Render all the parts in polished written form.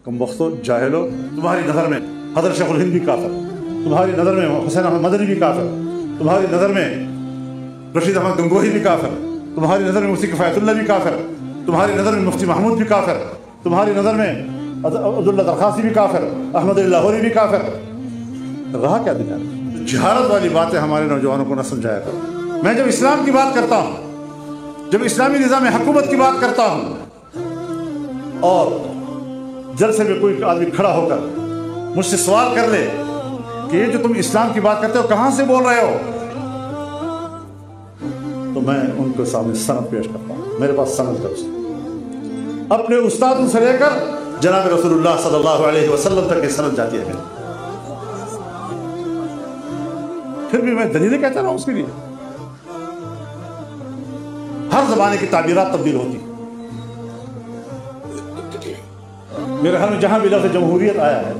कम वक्तो जाहिलो, तुम्हारी नज़र में हज़रत शेखुल हिंद भी काफिर, तुम्हारी नज़र में हुसैन अहमद मदनी भी काफिर, तुम्हारी नज़र में रशीद अहमद गंगोही भी काफिर, तुम्हारी नज़र में मुफ्ती किफ़ायतुल्लाह भी काफिर, तुम्हारी नज़र में मुफ्ती महमूद भी काफिर, तुम्हारी नज़र में अब्दुल्ला दरखासी भी काफिर, अहमद लाहौरी भी काफिर। रहा क्या दुनिया में? जहालत वाली बातें हमारे नौजवानों को न समझाया करो। मैं जब इस्लाम की बात करता हूँ, जब इस्लामी निज़ाम हुकूमत की बात करता हूँ, और जलसे में कोई आदमी खड़ा होकर मुझसे सवाल कर ले कि ये जो तुम इस्लाम की बात करते हो कहाँ से बोल रहे हो, तो मैं उनके सामने सनद पेश करता हूँ। मेरे पास सनद है, अपने उस्तादों से लेकर जनाब रसूलुल्लाह सल्लल्लाहु अलैहि वसल्लम तक की सनद जाती है मेरी। फिर भी मैं दलीलें कहता रहा हूँ उसके लिए। हर ज़माने की ताबीरात तब्दील होती। मेरे ख्याल में जहाँ भी लफ्ज़ जमहूरियत आया है,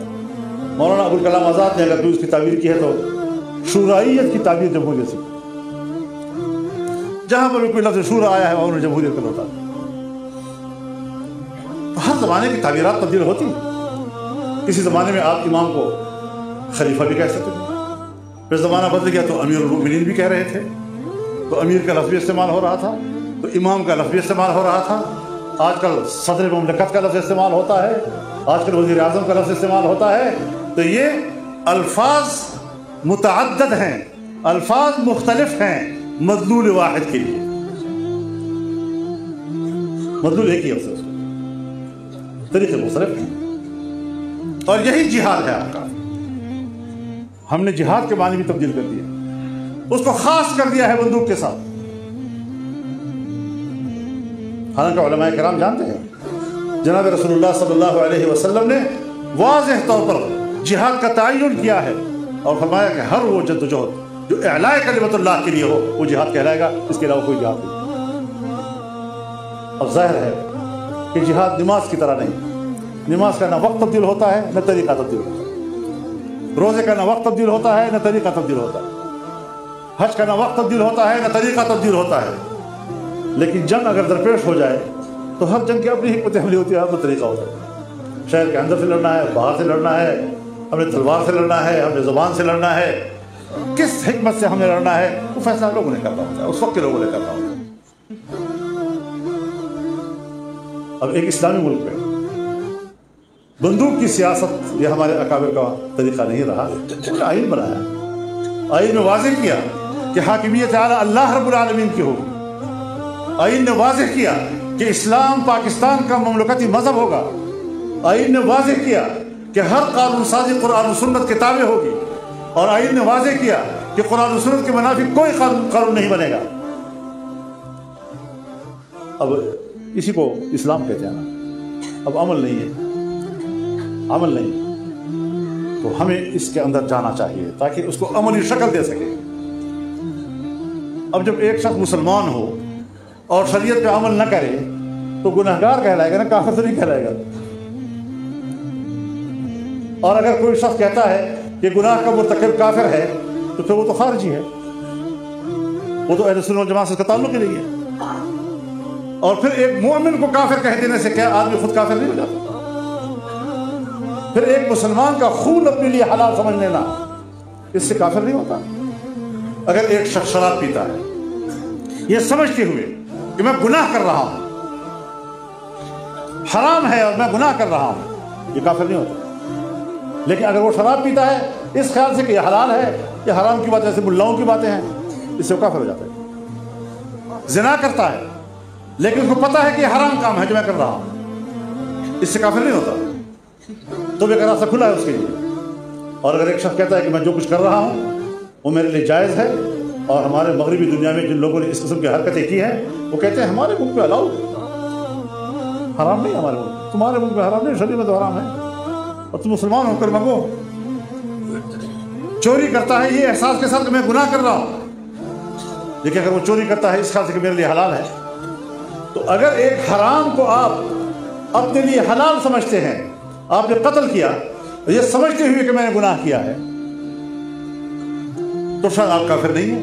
मौलाना अबुल कलाम आज़ाद ने अगर कोई उसकी ताबीर की है तो शूराइयत की ताबीर जमहूरियत से। जहाँ पर भी कोई लफ्ज़ शूरा आया है उन्होंने जमहूरियत कर होता। तो हर ज़माने की ताबीरात तब्दील होती। किसी ज़माने में आप इमाम को खलीफा भी कह सकते थे, फिर ज़माना बदल गया तो अमीरुल मोमिनीन भी कह रहे थे, तो अमीर का लफ्ज़ भी इस्तेमाल हो रहा था, तो इमाम का लफ्ज़ भी इस्तेमाल हो रहा था। आजकल सदर मुमलकत का लफ्ज़ इस्तेमाल होता है, आजकल वज़ीर आज़म का लफ्ज़ इस्तेमाल होता है। तो ये अल्फाज मुतअद्दद हैं, अल्फाज मुख्तलिफ हैं मदलूल वाहिद के लिए। मदलूल एक ही है, उससे तरीके मुख्तलिफ हैं। और यही जिहाद है आपका। हमने जिहाद के मानी भी तब्दील कर दिया, उसको खास कर दिया है बंदूक के साथ। हालांकि उलमाए किराम जानते हैं जनाब रसूलुल्लाह सल्लल्लाहु अलैहि वसल्लम ने वाज़ेह तौर पर जिहाद का तयन किया है और फरमाया कि हर वो जद्दोजहद जो इलाए कलिमतुल्लाह के लिए हो वो जिहाद कहलाएगा, इसके अलावा कोई जिहाद नहीं। अब ज़ाहिर है कि जिहाद नमाज की तरह नहीं। नमाज का ना वक्त तब्दील होता है न तरीका तब्दील होता है, रोज़े का ना वक्त तब्दील होता है न तरीका तब्दील होता है, हज का ना वक्त तब्दील होता है न तरीका तब्दील होता है। लेकिन जंग अगर दरपेश हो जाए तो हर जंग की अपनी हिकमत अमली होती है, अपना तरीका होता है। शहर के अंदर से लड़ना है, बाहर से लड़ना है, हमने तलवार से लड़ना है, हमने ज़ुबान से लड़ना है, किस हिकमत से हमें लड़ना है वो फैसला लोगों ने करना होता है, उस वक्त के लोगों ने करना होता है। अब एक इस्लामी मुल्क में बंदूक की सियासत ये हमारे अकाबिर का तरीका नहीं रहा। आइन बनाया, आइन में वाज़ेह किया कि हाकिमियत आला अल्लाह रब्बुल आलमीन की होगी। आइन ने वाज़ेह किया कि इस्लाम पाकिस्तान का ममलकती मजहब होगा। आइन ने वाज़ेह किया कि हर कानून साज़ी कुरान और सुन्नत किताबें होगी, और आइन ने वाज़ेह किया कि कुरान और सुन्नत के मुनाफिक कोई कानून नहीं बनेगा। अब इसी को इस्लाम कहते हैं ना। अब अमल नहीं है, अमल नहीं, तो हमें इसके अंदर जाना चाहिए ताकि उसको अमली शक्ल दे सके। अब जब एक शख्स मुसलमान हो और शरीयत पे अमल न करे तो गुनहगार कहलाएगा ना, काफिर तो नहीं कहलाएगा। और अगर कोई शख्स कहता है कि गुनाह का मुर्तकिब काफिर है तो फिर वो तो खारिजी है, वो तो अहले सुन्नत वल जमात से उसका ताल्लुक ही नहीं है। और फिर एक मोमिन को काफिर कह देने से क्या आदमी खुद काफिर नहीं हो जाता? फिर एक मुसलमान का खून अपने लिए हलाल समझ लेना, इससे काफिर नहीं होता। अगर एक शख्स शराब पीता है ये समझते हुए कि मैं गुनाह कर रहा हूं, हराम है और मैं गुनाह कर रहा हूं, ये काफिर नहीं होता। लेकिन अगर वो शराब पीता है इस ख्याल से कि ये हलाल है, ये हराम की बातें ऐसे मुल्लाओं की बातें हैं, इससे वो काफिर हो जाता है। ज़िना करता है लेकिन उसको पता है कि हराम काम है जो मैं कर रहा हूं, इससे काफिर नहीं होता। तो भी रास्ता खुला है उसके लिए। और अगर एक शख्स कहता है कि मैं जो कुछ कर रहा हूं वो मेरे लिए जायज़ है, और हमारे मगरबी दुनिया में जिन लोगों ने इस किस्म की हरकतें की हैं वो कहते हैं हमारे मुल्क में अलाउ, हराम नहीं हमारे मुल्क, तुम्हारे मुल्क में हराम नहीं, शरीयत में तो हराम है, और तुम मुसलमान होकर मांगो। चोरी करता है ये एहसास के साथ कि मैं गुनाह कर रहा हूं, लेकिन अगर वो चोरी करता है इस ख्याल से कि मेरे लिए हलाल है, तो अगर एक हराम को आप अपने लिए हलाल समझते हैं, आपने कत्ल किया ये समझते हुए कि मैंने गुनाह किया है, तो शायद आप काफिर नहीं है।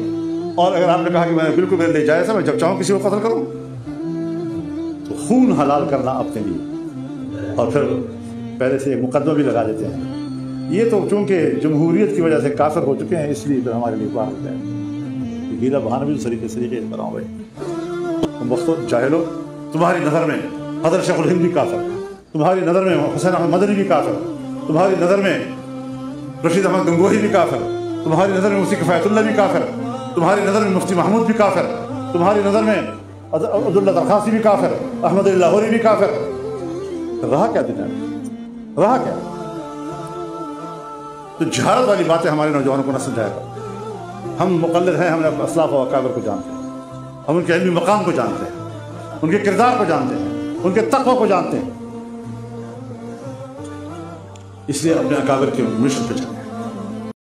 और अगर आपने कहा कि मैंने बिल्कुल मेरे लिए जायज़ है, मैं जब चाहूं किसी को कत्ल करूं, तो खून हलाल करना अपने लिए और फिर पहले से एक मुकदमा भी लगा देते हैं। ये तो चूँकि जमहूरियत की वजह से काफिर हो चुके हैं, इसलिए फिर हमारे लिए बाहर होता है। हीरा बहाना भी सरीके से बनाओ भाई। तुम वक्तो जाहिलो, तुम्हारी नज़र में हज़रत शेखुल हिंद भी काफिर, तुम्हारी नज़र में हुसैन अहमद मदनी भी काफिर, तुम्हारी नज़र में रशीद अहमद गंगोही भी काफिर, तुम्हारी नज़र में मुफ्ती किफ़ायतुल्लाह भी काफिर, तुम्हारी नज़र में मुफ्ती महमूद भी काफिर, तुम्हारी नज़र में अब्दुल्ला दरखासी भी काफिर, अहमद लाहौरी भी काफिर। रहा क्या दुनिया में, रहा क्या? तो जहालत वाली बातें हमारे नौजवानों को न समझाएगा। हम मुक़ल्लिद हैं, हम असलाफ व अकाबिर को जानते हैं, हम उनके इल्मी मकाम को जानते हैं, उनके किरदार को जानते हैं, उनके तक़वा को जानते हैं, इसलिए अपने अकाबिर के मिशन पे चलें।